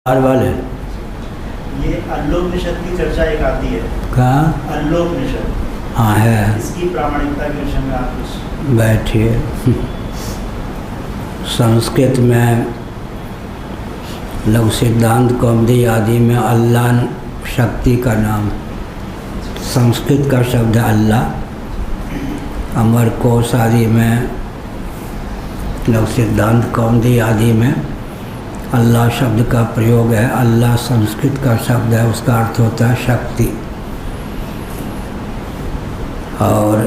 वाले ये अल्लोपनिषद की चर्चा एक आती है। कहाँ? अल्लोपनिषद। हाँ है। इसकी प्रामाणिकता के विषय में आप कुछ बैठिए। संस्कृत में लघु सिद्धांत कौमुदी आदि में अल्लाह शक्ति का नाम, संस्कृत का शब्द है अल्लाह। अमर कोश आदि में, लघु सिद्धांत कौमुदी आदि में अल्लाह शब्द का प्रयोग है। अल्लाह संस्कृत का शब्द है, उसका अर्थ होता है शक्ति। और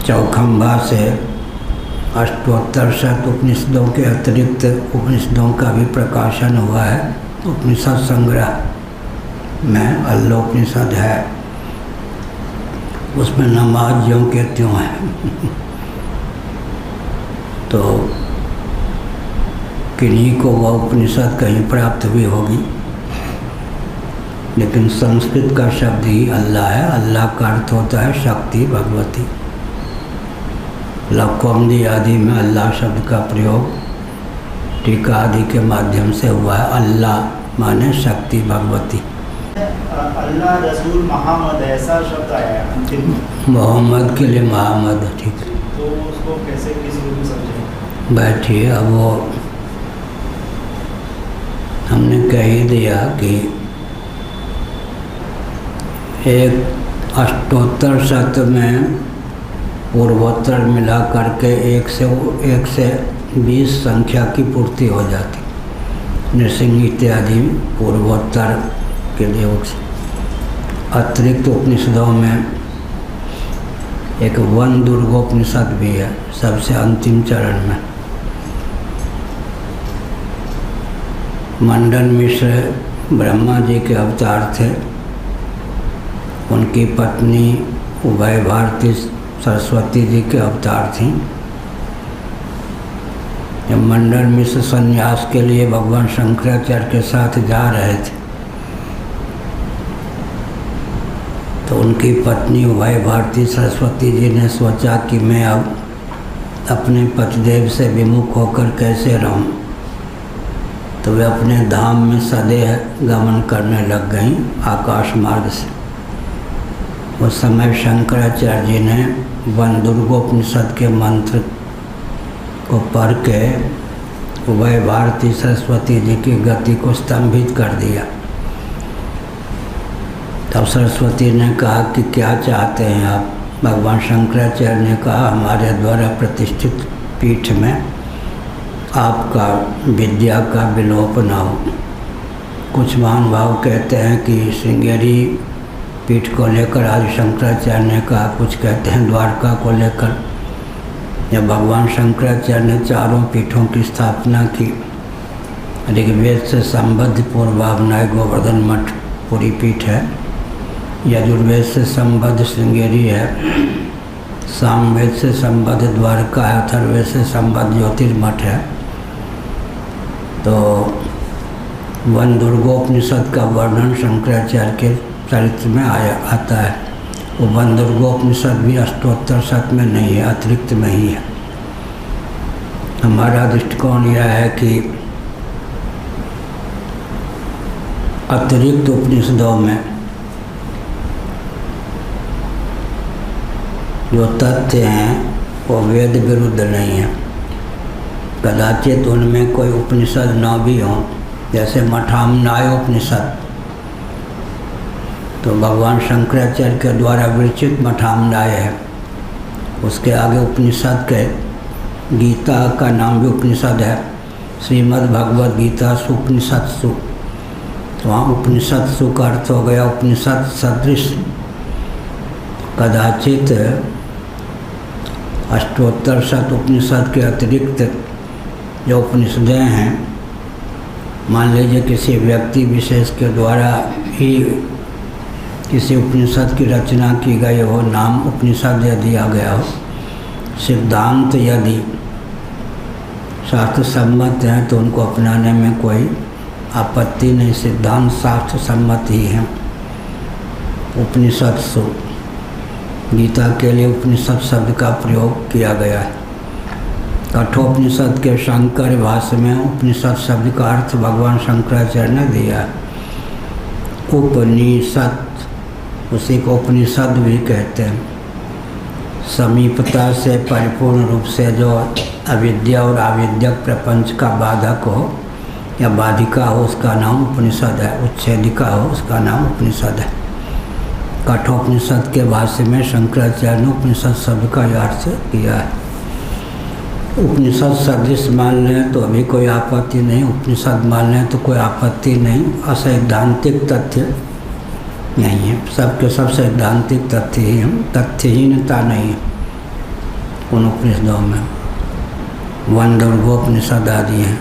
चौखंबा से अष्टोत्तर शत उपनिषदों के अतिरिक्त उपनिषदों का भी प्रकाशन हुआ है। उपनिषद संग्रह में अल्लोपनिषद है, उसमें नमाज ज्यों के त्यों है। तो किन्हीं को वह उपनिषद कहीं प्राप्त हुई होगी, लेकिन संस्कृत का शब्द ही अल्लाह है। अल्लाह का अर्थ होता है शक्ति, भगवती। लघुकौमुदी आदि में अल्लाह शब्द का प्रयोग टीका आदि के माध्यम से हुआ है। अल्लाह माने शक्ति, भगवती। अल्लाह रसूल मोहम्मद ऐसा शब्द आया है अंतिम में। मोहम्मद के लिए मोहम्मद, ठीक है। तो उसको कैसे किसी को भी समझे? बैठिए। अब वो हमने कह ही दिया कि एक अष्टोत्तर शत में पूर्वोत्तर मिला करके एक से 20 संख्या की पूर्ति हो जाती। नृसिंह इत्यादि पूर्वोत्तर के लिए अतिरिक्त उपनिषदों में एक वन दुर्गोपनिषद भी है, सबसे अंतिम चरण में। मंडन मिश्र ब्रह्मा जी के अवतार थे। उनकी पत्नी उभय भारती सरस्वती जी के अवतार थीं। जब मंडन मिश्र संन्यास के लिए भगवान शंकराचार्य के साथ जा रहे थे, तो उनकी पत्नी उभय भारती सरस्वती जी ने सोचा कि मैं अब अपने पतिदेव से विमुख होकर कैसे रहूं। तो वे अपने धाम में सदेह गमन करने लग गईं आकाश मार्ग से। उस समय शंकराचार्य जी ने वन दुर्गोपनिषद के मंत्र को पढ़ के उभय भारती सरस्वती जी की गति को स्तंभित कर दिया। तब सरस्वती ने कहा कि क्या चाहते हैं आप? भगवान शंकराचार्य ने कहा, हमारे द्वारा प्रतिष्ठित पीठ में आपका विद्या का विलोप न हो। कुछ महानुभाव कहते हैं कि श्रृंगेरी पीठ को लेकर आदि शंकराचार्य ने कहा, कुछ कहते हैं द्वारका को लेकर। जब भगवान शंकराचार्य ने चारों पीठों की स्थापना की, ऋग्वेद से संबद्ध पूर्वावनाय गोवर्धन मठ पूरी पीठ है, यजुर्वेद से संबद्ध श्रृंगेरी है, सामवेद से संबद्ध द्वारका है, अथर्ववेद से संबद्ध ज्योतिर्मठ है। तो वन दुर्गोपनिषद का वर्णन शंकराचार्य के चरित्र में आता है। वो वन दुर्गोपनिषद भी अष्टोत्तर शत में नहीं है, अतिरिक्त में ही है। हमारा दृष्टिकोण यह है कि अतिरिक्त उपनिषदों में जो तथ्य हैं वो वेद विरुद्ध नहीं है। कदाचित उनमें कोई उपनिषद न भी हो, जैसे मठामनाय उपनिषद, तो भगवान शंकराचार्य के द्वारा विरचित मठामनाय है। उसके आगे उपनिषद के गीता का नाम भी उपनिषद है, श्रीमद् भगवद गीता सुपनिषत्सु। तो वहाँ उपनिषत्सु का अर्थ हो गया उपनिषद सदृश। कदाचित अष्टोत्तर शत उपनिषद के अतिरिक्त जो उपनिषदें हैं, मान लीजिए किसी व्यक्ति विशेष के द्वारा ही किसी उपनिषद की रचना की गई हो, नाम उपनिषद यदि दिया गया हो, सिद्धांत यदि शास्त्र सम्मत हैं तो उनको अपनाने में कोई आपत्ति नहीं। सिद्धांत शास्त्र सम्मत ही हैं। उपनिषद सु गीता के लिए उपनिषद शब्द का प्रयोग किया गया है। कठोपनिषद के शंकर भाष्य में उपनिषद शब्द का अर्थ भगवान शंकराचार्य ने दिया। उपनिषद, उसी को उपनिषद भी कहते हैं। समीपता से परिपूर्ण रूप से जो अविद्या और आविद्यक प्रपंच का बाधक हो या बाधिका हो उसका नाम उपनिषद है, उच्छेदिका हो उसका नाम उपनिषद है। कठोपनिषद के भाष्य में शंकराचार्य ने उपनिषद शब्द का अर्थ किया है। उपनिषद सदृश मान लें तो अभी कोई आपत्ति नहीं, उपनिषद मान लें तो कोई आपत्ति नहीं। असैद्धांतिक तथ्य नहीं है, सबके सब सैद्धांतिक तथ्य ही हम, तथ्यहीनता नहीं है उन उपनिषदों में। वंदोपनिषद आदि हैं।